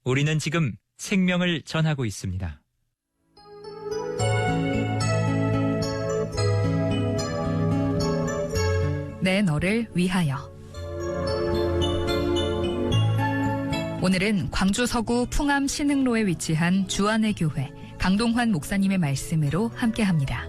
우리는 지금 생명을 전하고 있습니다. 내 너를 위하여. 오늘은 광주 서구 풍암 신흥로에 위치한 주안의 교회 강동환 목사님의 말씀으로 함께합니다.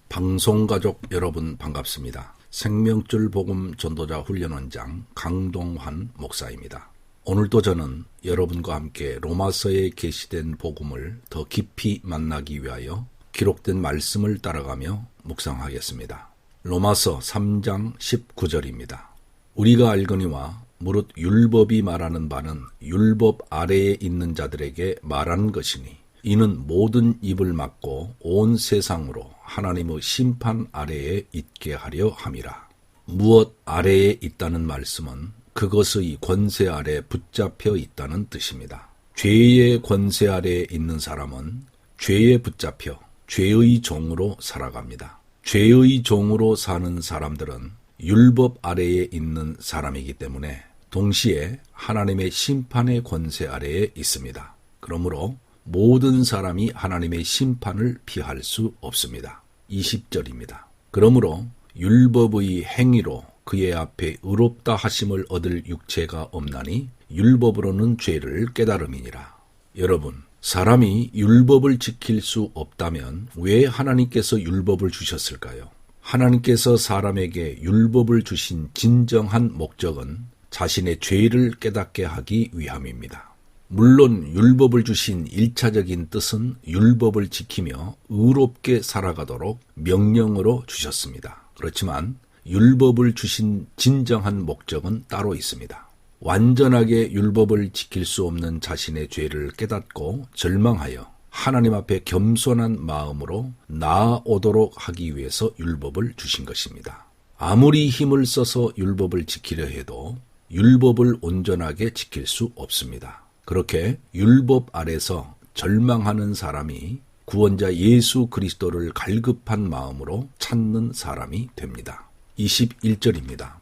방송가족 여러분 반갑습니다. 생명줄 복음 전도자 훈련원장 강동환 목사입니다. 오늘도 저는 여러분과 함께 로마서에 게시된 복음을 더 깊이 만나기 위하여 기록된 말씀을 따라가며 묵상하겠습니다. 로마서 3장 19절입니다. 우리가 알거니와 무릇 율법이 말하는 바는 율법 아래에 있는 자들에게 말하는 것이니 이는 모든 입을 막고 온 세상으로 하나님의 심판 아래에 있게 하려 함이라. 무엇 아래에 있다는 말씀은 그것의 권세 아래 붙잡혀 있다는 뜻입니다. 죄의 권세 아래에 있는 사람은 죄에 붙잡혀 죄의 종으로 살아갑니다. 죄의 종으로 사는 사람들은 율법 아래에 있는 사람이기 때문에 동시에 하나님의 심판의 권세 아래에 있습니다. 그러므로 모든 사람이 하나님의 심판을 피할 수 없습니다. 20절입니다. 그러므로 율법의 행위로 그의 앞에 의롭다 하심을 얻을 육체가 없나니 율법으로는 죄를 깨달음이니라. 여러분, 사람이 율법을 지킬 수 없다면 왜 하나님께서 율법을 주셨을까요? 하나님께서 사람에게 율법을 주신 진정한 목적은 자신의 죄를 깨닫게 하기 위함입니다. 물론 율법을 주신 1차적인 뜻은 율법을 지키며 의롭게 살아가도록 명령으로 주셨습니다. 그렇지만 율법을 주신 진정한 목적은 따로 있습니다. 완전하게 율법을 지킬 수 없는 자신의 죄를 깨닫고 절망하여 하나님 앞에 겸손한 마음으로 나아오도록 하기 위해서 율법을 주신 것입니다. 아무리 힘을 써서 율법을 지키려 해도 율법을 온전하게 지킬 수 없습니다. 그렇게 율법 아래서 절망하는 사람이 구원자 예수 그리스도를 갈급한 마음으로 찾는 사람이 됩니다. 21절입니다.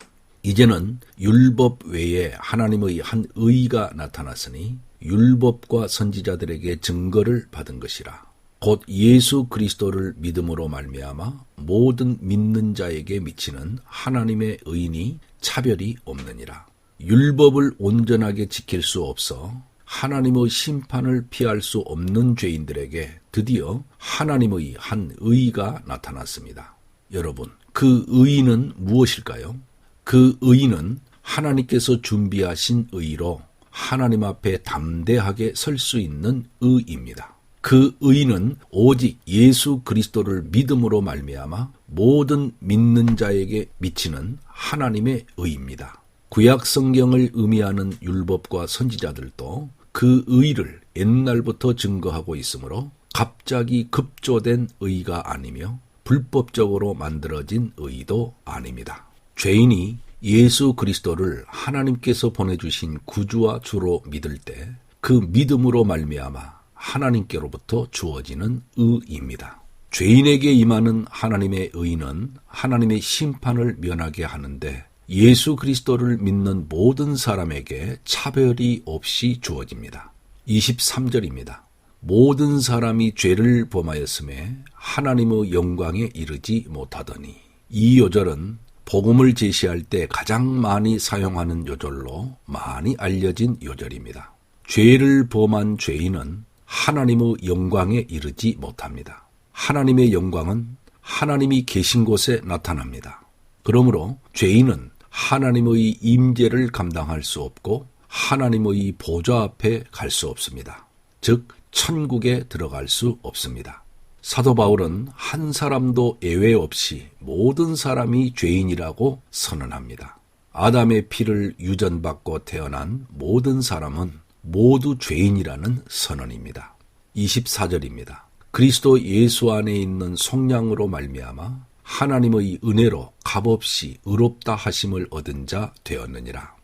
이제는 율법 외에 하나님의 한 의가 나타났으니 율법과 선지자들에게 증거를 받은 것이라. 곧 예수 그리스도를 믿음으로 말미암아 모든 믿는 자에게 미치는 하나님의 의인이 차별이 없느니라. 율법을 온전하게 지킬 수 없어 하나님의 심판을 피할 수 없는 죄인들에게 드디어 하나님의 한 의가 나타났습니다. 여러분, 그 의는 무엇일까요? 그 의는 하나님께서 준비하신 의로 하나님 앞에 담대하게 설 수 있는 의입니다. 그 의는 오직 예수 그리스도를 믿음으로 말미암아 모든 믿는 자에게 미치는 하나님의 의입니다. 구약 성경을 의미하는 율법과 선지자들도 그 의를 옛날부터 증거하고 있으므로 갑자기 급조된 의가 아니며 불법적으로 만들어진 의도 아닙니다. 죄인이 예수 그리스도를 하나님께서 보내주신 구주와 주로 믿을 때 그 믿음으로 말미암아 하나님께로부터 주어지는 의입니다. 죄인에게 임하는 하나님의 의는 하나님의 심판을 면하게 하는데 예수 그리스도를 믿는 모든 사람에게 차별이 없이 주어집니다. 23절입니다. 모든 사람이 죄를 범하였음에 하나님의 영광에 이르지 못하더니. 이 요절은 복음을 제시할 때 가장 많이 사용하는 요절로 많이 알려진 요절입니다. 죄를 범한 죄인은 하나님의 영광에 이르지 못합니다. 하나님의 영광은 하나님이 계신 곳에 나타납니다. 그러므로 죄인은 하나님의 임재를 감당할 수 없고 하나님의 보좌 앞에 갈 수 없습니다. 즉 천국에 들어갈 수 없습니다. 사도 바울은 한 사람도 예외 없이 모든 사람이 죄인이라고 선언합니다. 아담의 피를 유전받고 태어난 모든 사람은 모두 죄인이라는 선언입니다. 24절입니다. 그리스도 예수 안에 있는 속량으로 말미암아 하나님의 은혜로 값없이 의롭다 하심을 얻은 자 되었느니라.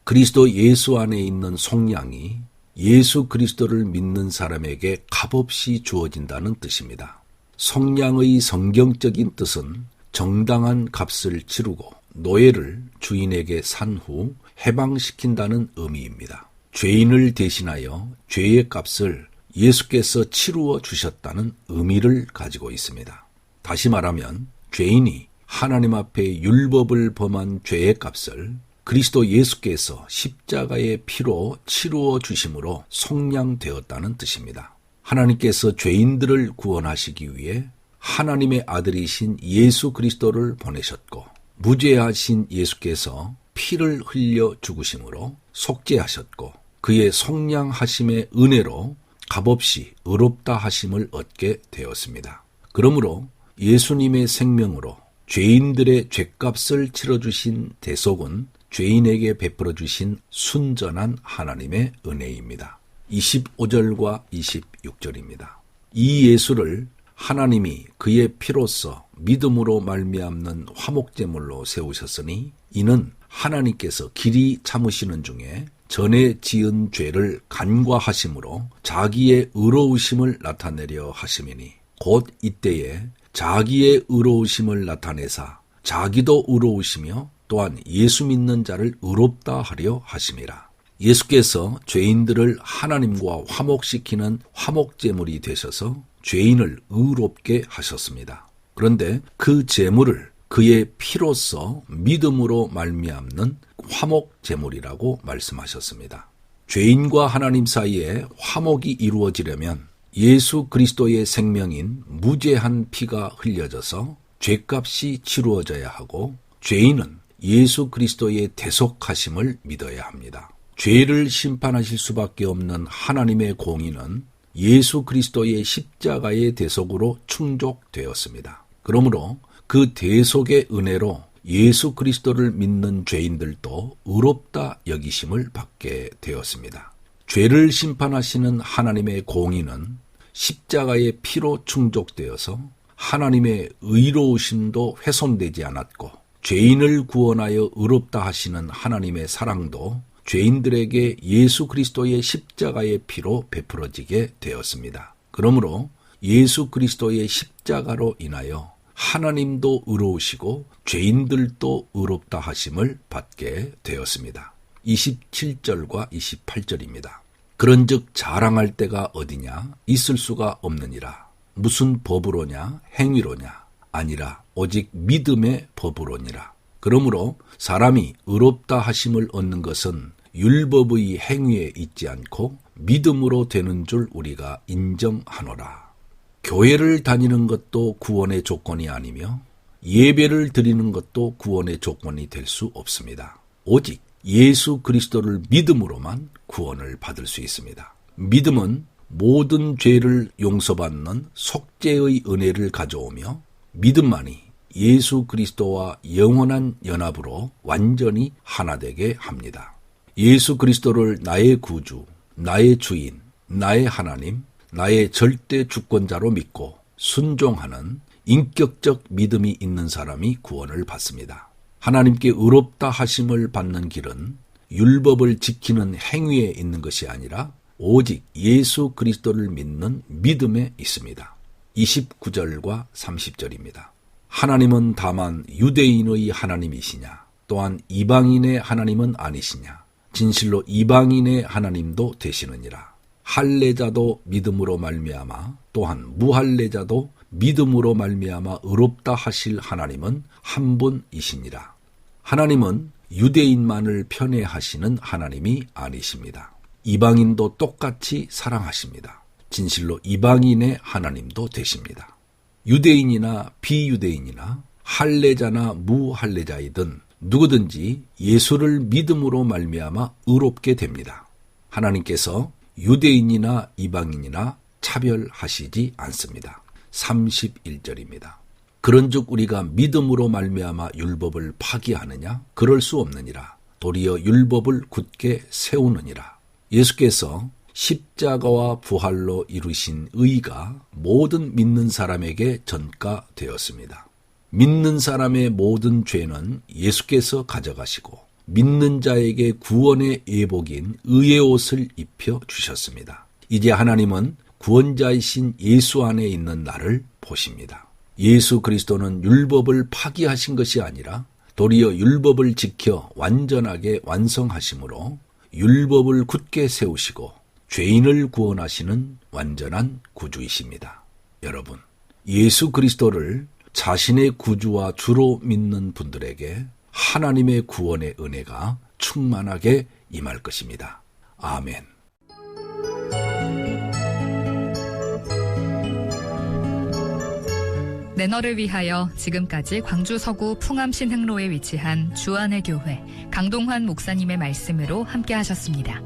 그리스도 예수 안에 있는 속량이 예수 그리스도를 믿는 사람에게 값없이 주어진다는 뜻입니다. 속량의 성경적인 뜻은 정당한 값을 치르고 노예를 주인에게 산 후 해방시킨다는 의미입니다. 죄인을 대신하여 죄의 값을 예수께서 치루어 주셨다는 의미를 가지고 있습니다. 다시 말하면 죄인이 하나님 앞에 율법을 범한 죄의 값을 그리스도 예수께서 십자가의 피로 치루어 주심으로 속량되었다는 뜻입니다. 하나님께서 죄인들을 구원하시기 위해 하나님의 아들이신 예수 그리스도를 보내셨고 무죄하신 예수께서 피를 흘려 죽으심으로 속죄하셨고 그의 속량하심의 은혜로 값없이 의롭다 하심을 얻게 되었습니다. 그러므로 예수님의 생명으로 죄인들의 죄값을 치러주신 대속은 죄인에게 베풀어 주신 순전한 하나님의 은혜입니다. 25절과 26절입니다. 이 예수를 하나님이 그의 피로써 믿음으로 말미암는 화목제물로 세우셨으니 이는 하나님께서 길이 참으시는 중에 전에 지은 죄를 간과하심으로 자기의 의로우심을 나타내려 하심이니 곧 이때에 자기의 의로우심을 나타내사 자기도 의로우시며 또한 예수 믿는 자를 의롭다 하려 하심이라. 예수께서 죄인들을 하나님과 화목시키는 화목제물이 되셔서 죄인을 의롭게 하셨습니다. 그런데 그 제물을 그의 피로써 믿음으로 말미암는 화목제물이라고 말씀하셨습니다. 죄인과 하나님 사이에 화목이 이루어지려면 예수 그리스도의 생명인 무죄한 피가 흘려져서 죄값이 치루어져야 하고 죄인은 예수 그리스도의 대속하심을 믿어야 합니다. 죄를 심판하실 수밖에 없는 하나님의 공의는 예수 그리스도의 십자가의 대속으로 충족되었습니다. 그러므로 그 대속의 은혜로 예수 그리스도를 믿는 죄인들도 의롭다 여기심을 받게 되었습니다. 죄를 심판하시는 하나님의 공의는 십자가의 피로 충족되어서 하나님의 의로우심도 훼손되지 않았고 죄인을 구원하여 의롭다 하시는 하나님의 사랑도 죄인들에게 예수 그리스도의 십자가의 피로 베풀어지게 되었습니다. 그러므로 예수 그리스도의 십자가로 인하여 하나님도 의로우시고 죄인들도 의롭다 하심을 받게 되었습니다. 27절과 28절입니다. 그런즉 자랑할 때가 어디냐? 있을 수가 없느니라. 무슨 법으로냐? 행위로냐? 아니라 오직 믿음의 법으로니라. 그러므로 사람이 의롭다 하심을 얻는 것은 율법의 행위에 있지 않고 믿음으로 되는 줄 우리가 인정하노라. 교회를 다니는 것도 구원의 조건이 아니며 예배를 드리는 것도 구원의 조건이 될 수 없습니다. 오직 예수 그리스도를 믿음으로만 구원을 받을 수 있습니다. 믿음은 모든 죄를 용서받는 속죄의 은혜를 가져오며 믿음만이 예수 그리스도와 영원한 연합으로 완전히 하나 되게 합니다. 예수 그리스도를 나의 구주, 나의 주인, 나의 하나님, 나의 절대 주권자로 믿고 순종하는 인격적 믿음이 있는 사람이 구원을 받습니다. 하나님께 의롭다 하심을 받는 길은 율법을 지키는 행위에 있는 것이 아니라 오직 예수 그리스도를 믿는 믿음에 있습니다. 29절과 30절입니다. 하나님은 다만 유대인의 하나님이시냐? 또한 이방인의 하나님은 아니시냐? 진실로 이방인의 하나님도 되시느니라. 할례자도 믿음으로 말미암아 또한 무할례자도 믿음으로 말미암아 의롭다 하실 하나님은 한 분이시니라. 하나님은 유대인만을 편애하시는 하나님이 아니십니다. 이방인도 똑같이 사랑하십니다. 진실로 이방인의 하나님도 되십니다. 유대인이나 비유대인이나 할례자나 무할례자이든 누구든지 예수를 믿음으로 말미암아 의롭게 됩니다. 하나님께서 유대인이나 이방인이나 차별하시지 않습니다. 31절입니다. 그런즉 우리가 믿음으로 말미암아 율법을 파기하느냐? 그럴 수 없느니라. 도리어 율법을 굳게 세우느니라. 예수께서 십자가와 부활로 이루신 의가 모든 믿는 사람에게 전가되었습니다. 믿는 사람의 모든 죄는 예수께서 가져가시고 믿는 자에게 구원의 예복인 의의 옷을 입혀 주셨습니다. 이제 하나님은 구원자이신 예수 안에 있는 나를 보십니다. 예수 그리스도는 율법을 파기하신 것이 아니라 도리어 율법을 지켜 완전하게 완성하심으로 율법을 굳게 세우시고 죄인을 구원하시는 완전한 구주이십니다. 여러분, 예수 그리스도를 자신의 구주와 주로 믿는 분들에게 하나님의 구원의 은혜가 충만하게 임할 것입니다. 아멘. 내 너를 위하여 지금까지 광주 서구 풍암 신흥로에 위치한 주안의 교회 강동환 목사님의 말씀으로 함께 하셨습니다.